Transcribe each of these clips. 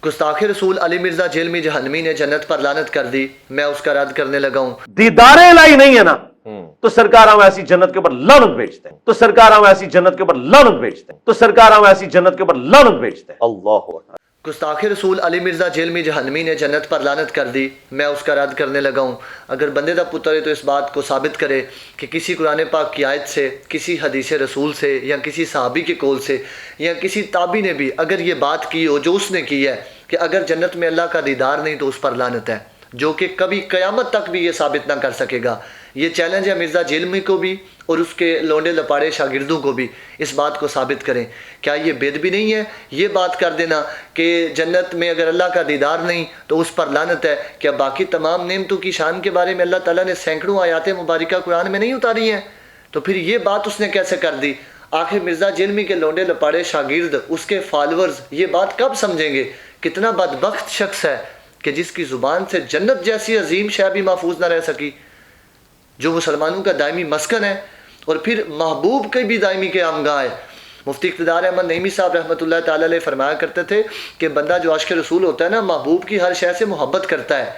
گستاخ رسول علی مرزا جیلمی جہنمی نے جنت پر لعنت کر دی، میں اس کا رد کرنے لگا ہوں۔ دیدار الہی نہیں ہے نا تو سرکار ہم ایسی جنت کے اوپر لعنت بیچتے ہیں، تو سرکار ہم ایسی جنت کے اوپر لعنت بیچتے ہیں، تو سرکار ہم ایسی جنت کے اوپر لعنت بیچتے ہیں۔ اللہ اکبر۔ گستاخ رسول علی مرزا جیلمی جہنمی نے جنت پر لعنت کر دی، میں اس کا رد کرنے لگا ہوں۔ اگر بندے دا پتر ہے تو اس بات کو ثابت کرے کہ کسی قرآن پاک کی آیت سے، کسی حدیث رسول سے، یا کسی صحابی کے قول سے، یا کسی تابعی نے بھی اگر یہ بات کی ہو جو اس نے کی ہے کہ اگر جنت میں اللہ کا دیدار نہیں تو اس پر لعنت ہے، جو کہ کبھی قیامت تک بھی یہ ثابت نہ کر سکے گا۔ یہ چیلنج ہے مرزا جیلمی کو بھی اور اس کے لونڈے لپاڑے شاگردوں کو بھی، اس بات کو ثابت کریں۔ کیا یہ بید بھی نہیں ہے یہ بات کر دینا کہ جنت میں اگر اللہ کا دیدار نہیں تو اس پر لعنت ہے؟ کیا باقی تمام نعمتوں کی شان کے بارے میں اللہ تعالیٰ نے سینکڑوں آیات مبارکہ قرآن میں نہیں اتاری ہیں؟ تو پھر یہ بات اس نے کیسے کر دی؟ آخر مرزا جیلمی کے لونڈے لپاڑے شاگرد، اس کے فالورز یہ بات کب سمجھیں گے؟ کتنا بدبخت شخص ہے کہ جس کی زبان سے جنت جیسی عظیم شے بھی محفوظ نہ رہ سکی، جو مسلمانوں کا دائمی مسکن ہے اور پھر محبوب کی بھی دائمی قیام گاہ ہے۔ مفتی اقتدار احمد نعیمی صاحب رحمۃ اللہ تعالی علیہ فرمایا کرتے تھے کہ بندہ جو عاشق رسول ہوتا ہے نا، محبوب کی ہر شے سے محبت کرتا ہے،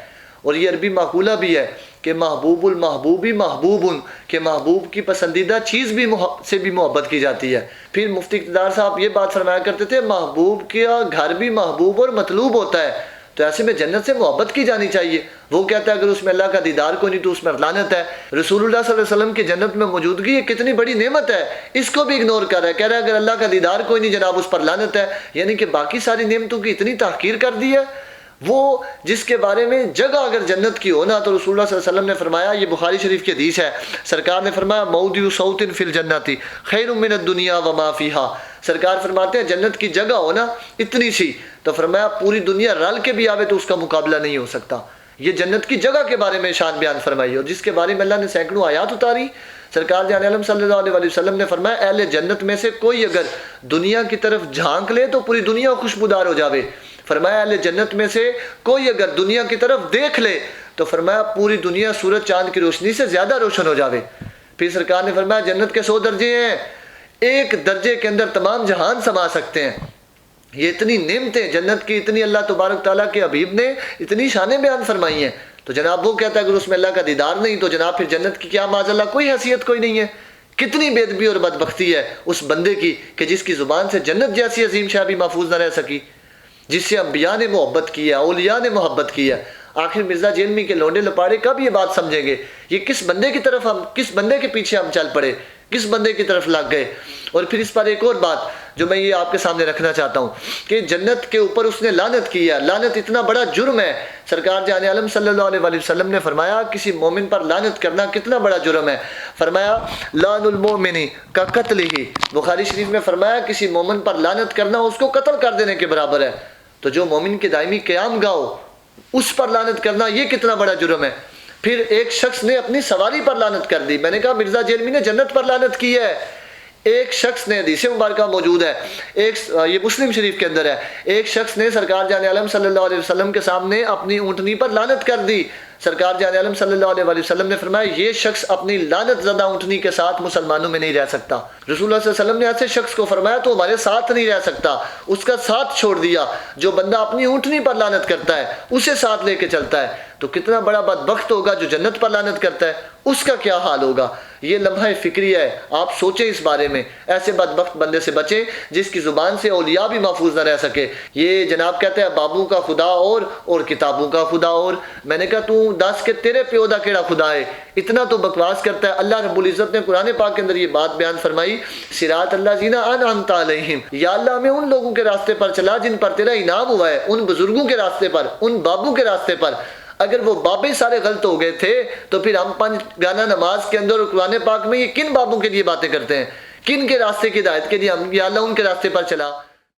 اور یہ عربی مقولہ بھی ہے کہ محبوب المحبوبی محبوب، کہ محبوب کی پسندیدہ چیز بھی سے بھی محبت کی جاتی ہے۔ پھر مفتی اقتدار صاحب یہ بات فرمایا کرتے تھے محبوب کا گھر بھی محبوب اور مطلوب ہوتا ہے، تو ایسے میں جنت سے محبت کی جانی چاہیے۔ وہ کہتا ہے اگر اس میں اللہ کا دیدار کو نہیں تو اس میں لعنت ہے۔ رسول اللہ صلی اللہ علیہ وسلم کی جنت میں موجودگی یہ کتنی بڑی نعمت ہے، اس کو بھی اگنور کر رہا ہے، کہہ رہا ہے اگر اللہ کا دیدار کوئی نہیں جناب اس پر لعنت ہے، یعنی کہ باقی ساری نعمتوں کی اتنی تحقیر کر دی ہے۔ وہ جس کے بارے میں جگہ اگر جنت کی ہو نا تو رسول اللہ صلی اللہ علیہ وسلم نے فرمایا، یہ بخاری شریف کی حدیث ہے، سرکار نے فرمایا موضع صوت فی الجنت خیر من الدنیا وما فیہا۔ سرکار فرماتے ہیں جنت کی جگہ ہو نا اتنی سی، تو فرمایا پوری دنیا رل کے بھی آوے تو اس کا مقابلہ نہیں ہو سکتا۔ یہ جنت کی جگہ کے بارے میں شان بیان فرمائی، اور جس کے بارے میں اللہ نے سینکڑوں آیات اتاری۔ سرکار جان عالم صلی اللہ علیہ وسلم نے فرمایا اہل جنت میں سے کوئی اگر دنیا کی طرف جھانک لے تو پوری دنیا خوشبودار ہو جاوے۔ فرمایا اہل جنت میں سے کوئی اگر دنیا کی طرف دیکھ لے تو فرمایا پوری دنیا سورج چاند کی روشنی سے زیادہ روشن ہو جاوے۔ پھر سرکار نے فرمایا جنت کے 100 درجے ہیں، ایک درجے کے اندر تمام جہان سما سکتے ہیں۔ یہ اتنی نعمتیں جنت کی، اتنی اللہ تبارک تعالیٰ کے حبیب نے اتنی شانیں بیان فرمائی ہیں، تو جناب وہ کہتا ہے اگر اس میں اللہ کا دیدار نہیں تو جناب پھر جنت کی کیا معاذ اللہ کوئی حیثیت کوئی نہیں ہے۔ کتنی بے ادبی اور بدبختی ہے اس بندے کی کہ جس کی زبان سے جنت جیسی عظیم شے بھی محفوظ نہ رہ سکی، جس سے انبیاء نے محبت کی ہے، اولیاء نے محبت کی ہے۔ آخر مرزا جیلمی کے لونڈے لپاڑے کب یہ بات سمجھیں گے؟ یہ کس بندے کی طرف کس بندے کے پیچھے ہم چل پڑے، کس بندے کی طرف لگ گئے؟ اور پھر اس پر ایک اور بات جو میں یہ آپ کے سامنے رکھنا چاہتا ہوں کہ جنت کے اوپر اس نے لعنت کی ہے۔ لعنت اتنا بڑا جرم ہے، سرکار جان عالم صلی اللہ علیہ وسلم نے فرمایا کسی مومن پر لعنت کرنا کتنا بڑا جرم ہے۔ فرمایا لعن المؤمن کا قتل ہی، بخاری شریف میں فرمایا کسی مومن پر لعنت کرنا اس کو قتل کر دینے کے برابر ہے۔ تو جو مومن کے دائمی قیام گاہ ہو اس پر لعنت کرنا یہ کتنا بڑا جرم ہے۔ پھر ایک شخص نے اپنی سواری پر لعنت کر دی۔ میں نے کہا مرزا جیلمی نے جنت پر لعنت کی ہے۔ ایک شخص نے، حدیث مبارکہ موجود ہے، یہ مسلم شریف کے اندر ہے، ایک شخص نے سرکار جان عالم صلی اللہ علیہ وسلم کے سامنے اپنی اونٹنی پر لعنت کر دی۔ سرکار جان عالم صلی اللہ علیہ وسلم نے فرمایا یہ شخص اپنی لعنت زدہ اونٹنی کے ساتھ مسلمانوں میں نہیں رہ سکتا۔ رسول اللہ صلی اللہ علیہ وسلم نے ایسے شخص کو فرمایا تو ہمارے ساتھ نہیں رہ سکتا، اس کا ساتھ چھوڑ دیا۔ جو بندہ اپنی اونٹنی پر لعنت کرتا ہے اسے ساتھ لے کے چلتا ہے تو کتنا بڑا بدبخت ہوگا جو جنت پر لعنت کرتا ہے، اس کا کیا حال ہوگا؟ یہ لمحہ فکری ہے، آپ سوچیں اس بارے میں، ایسے بدبخت بندے سے بچیں جس کی زبان سے اولیاء بھی محفوظ نہ رہ سکے۔ یہ جناب کہتے ہیں بابوں کا خدا اور کتابوں کا خدا اور۔ میں نے کہا تو دس کہ تیرے پیو دا کیڑا خدا ہے، اتنا تو بکواس کرتا ہے۔ اللہ رب العزت نے قرآن پاک کے اندر یہ بات بیان فرمائی صراط الذین انعمت علیہم، یا اللہ ہمیں ان لوگوں کے راستے پر چلا جن پر تیرا انعام ہوا ہے، ان بزرگوں کے راستے پر، ان بابوں کے راستے پر۔ اگر وہ بابے سارے غلط ہو گئے تھے تو پھر ہم 5 گانا نماز کے اندر اور قرآن پاک میں یہ کن بابوں کے لیے باتیں کرتے ہیں، کن کے راستے کی ہدایت کے لیے ہم یا اللہ ان کے راستے پر چلا۔